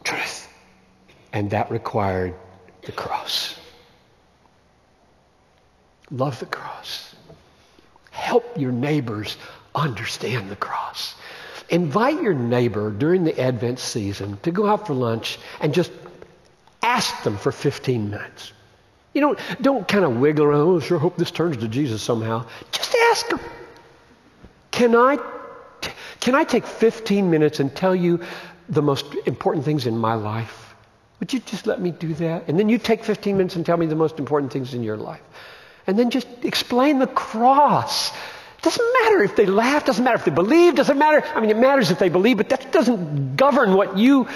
truth. And that required the cross. Love the cross. Help your neighbors understand the cross. Invite your neighbor during the Advent season to go out for lunch and just ask them for 15 minutes. You don't kind of wiggle around, oh, sure hope this turns to Jesus somehow. Just ask them, can I take 15 minutes and tell you the most important things in my life? Would you just let me do that? And then you take 15 minutes and tell me the most important things in your life. And then just explain the cross. It doesn't matter if they laugh, doesn't matter if they believe, doesn't matter. I mean, it matters if they believe, but that doesn't govern what you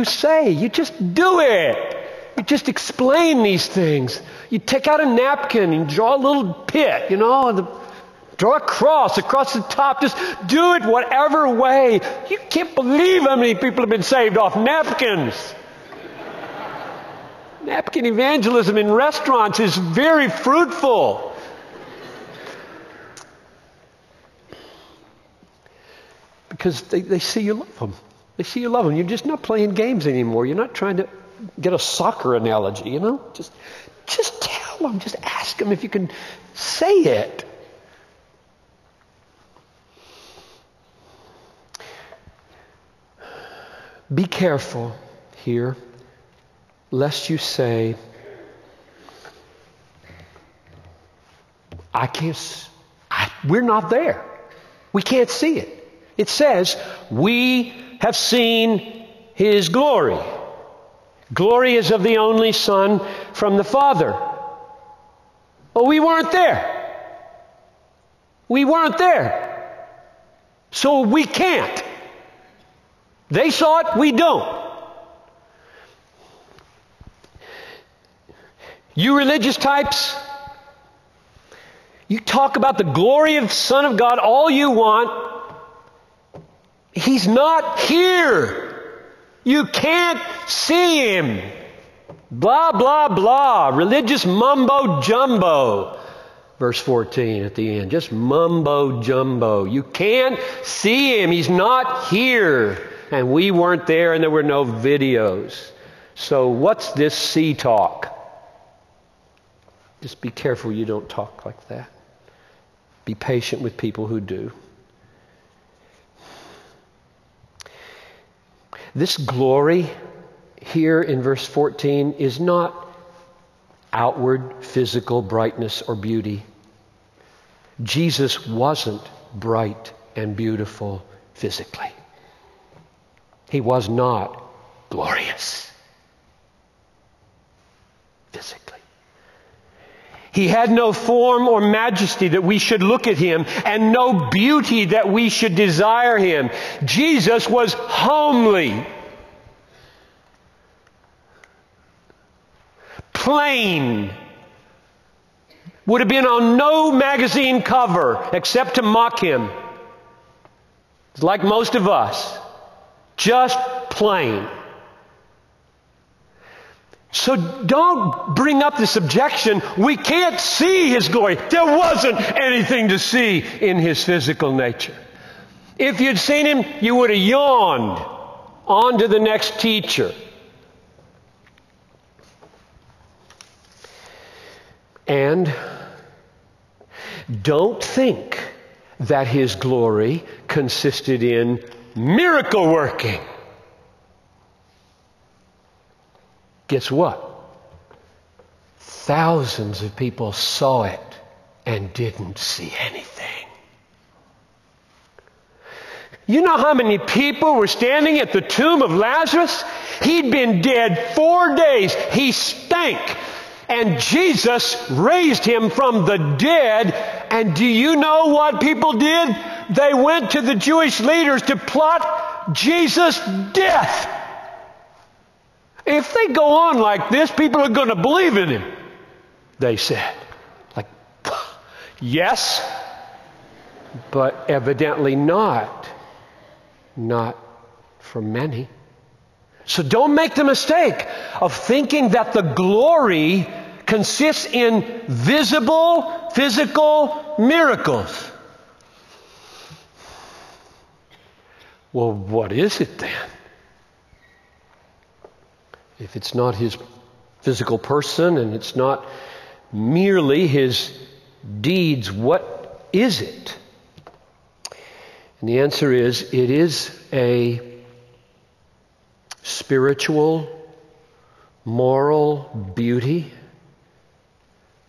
say. You just do it. You just explain these things. You take out a napkin and draw a little pit, draw a cross across the top. Just do it whatever way. You can't believe how many people have been saved off napkins. Napkin evangelism in restaurants is very fruitful. Because they see you love them. They see you love them. You're just not playing games anymore. You're not trying to get a soccer analogy, Just tell them. Just ask them if you can say it. Be careful here, lest you say, we're not there. We can't see it. It says, we have seen His glory. Glory is of the only Son from the Father. Well, we weren't there. We weren't there. So we can't. They saw it, we don't. You religious types, you talk about the glory of the Son of God all you want. He's not here. You can't see Him. Blah, blah, blah. Religious mumbo jumbo. Verse 14 at the end. Just mumbo jumbo. You can't see Him. He's not here. And we weren't there and there were no videos. So what's this see talk? Just be careful you don't talk like that. Be patient with people who do. This glory here in verse 14 is not outward physical brightness or beauty. Jesus wasn't bright and beautiful physically. He was not glorious physically. He had no form or majesty that we should look at Him, and no beauty that we should desire Him. Jesus was homely, plain, would have been on no magazine cover except to mock Him. It's like most of us, just plain. So don't bring up this objection. We can't see His glory. There wasn't anything to see in His physical nature. If you'd seen Him, you would have yawned. On to the next teacher. And don't think that His glory consisted in miracle working. Guess what? Thousands of people saw it and didn't see anything. You know how many people were standing at the tomb of Lazarus? He'd been dead 4 days. He stank. And Jesus raised him from the dead. And do you know what people did? They went to the Jewish leaders to plot Jesus' death. If they go on like this, people are going to believe in Him, they said. Like, yes, but evidently not. Not for many. So don't make the mistake of thinking that the glory consists in visible, physical miracles. Well, what is it then? If it's not his physical person and it's not merely his deeds, what is it? And the answer is, it is a spiritual, moral beauty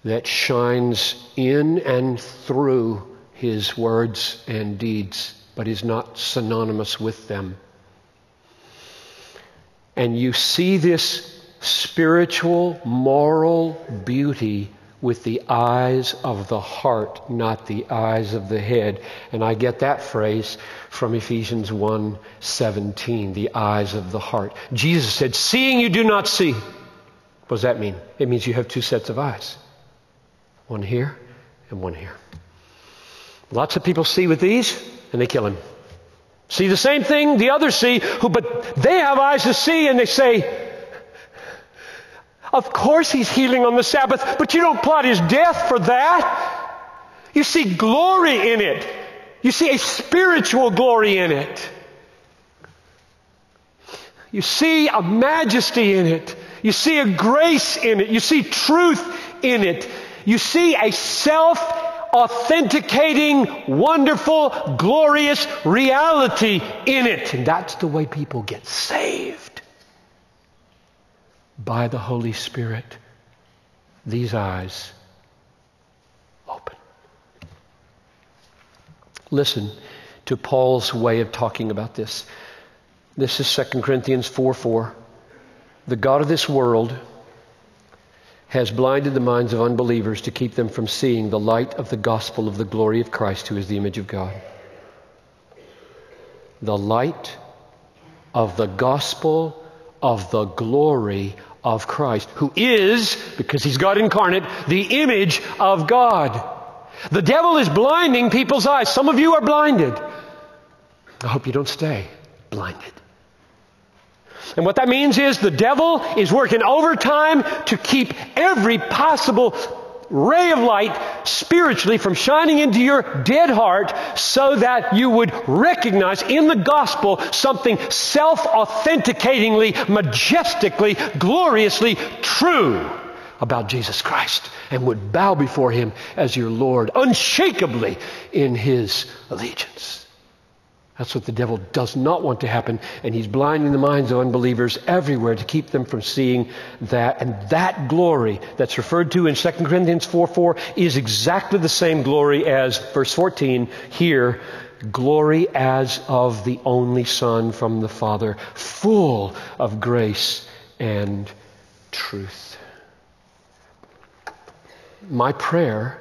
that shines in and through his words and deeds, but is not synonymous with them. And you see this spiritual, moral beauty with the eyes of the heart, not the eyes of the head. And I get that phrase from Ephesians 1:17, the eyes of the heart. Jesus said, seeing you do not see. What does that mean? It means you have two sets of eyes. One here and one here. Lots of people see with these and they kill him. See the same thing the others see, but they have eyes to see, and they say, of course he's healing on the Sabbath, but you don't plot his death for that. You see glory in it. You see a spiritual glory in it. You see a majesty in it. You see a grace in it. You see truth in it. You see a self-authenticating, wonderful, glorious reality in it. And that's the way people get saved. By the Holy Spirit, these eyes open. Listen to Paul's way of talking about this. This is 2 Corinthians 4:4. The God of this world has blinded the minds of unbelievers to keep them from seeing the light of the gospel of the glory of Christ, who is the image of God. The light of the gospel of the glory of Christ, who is, because he's God incarnate, the image of God. The devil is blinding people's eyes. Some of you are blinded. I hope you don't stay blinded. And what that means is the devil is working overtime to keep every possible ray of light spiritually from shining into your dead heart, so that you would recognize in the gospel something self-authenticatingly, majestically, gloriously true about Jesus Christ, and would bow before him as your Lord, unshakably in his allegiance. That's what the devil does not want to happen, and he's blinding the minds of unbelievers everywhere to keep them from seeing that. And that glory that's referred to in 2 Corinthians 4:4 is exactly the same glory as verse 14 here, glory as of the only Son from the Father, full of grace and truth. My prayer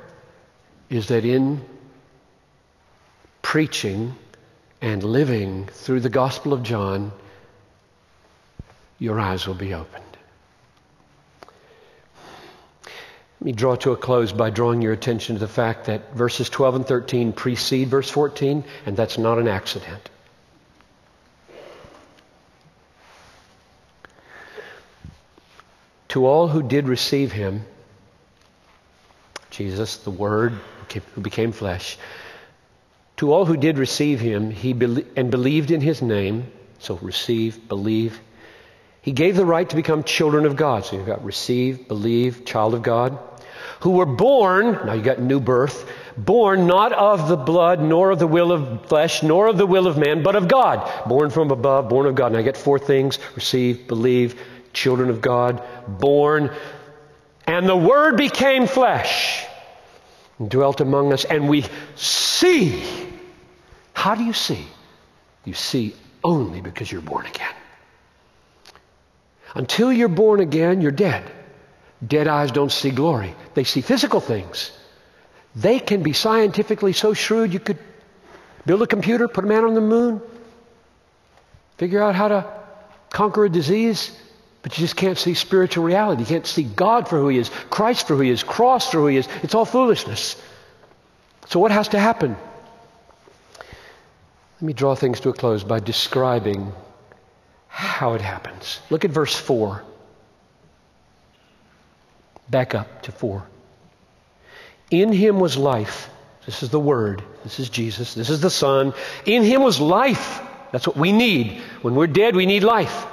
is that in preaching and living through the Gospel of John, your eyes will be opened. Let me draw to a close by drawing your attention to the fact that verses 12 and 13 precede verse 14, and that's not an accident. To all who did receive him, Jesus, the Word who became flesh, to all who did receive him, and believed in his name, so receive, believe, he gave the right to become children of God. So you've got receive, believe, child of God, who were born, now you got new birth, born not of the blood, nor of the will of flesh, nor of the will of man, but of God. Born from above, born of God. Now I get four things: receive, believe, children of God, born. And the Word became flesh and dwelt among us, and we see. How do you see? You see only because you're born again. Until you're born again, you're dead. Dead eyes don't see glory. They see physical things. They can be scientifically so shrewd you could build a computer, put a man on the moon, figure out how to conquer a disease, but you just can't see spiritual reality. You can't see God for who he is, Christ for who he is, cross for who he is. It's all foolishness. So what has to happen? Let me draw things to a close by describing how it happens. Look at verse 4. Back up to 4. In him was life. This is the Word. This is Jesus. This is the Son. In him was life. That's what we need. When we're dead, we need life.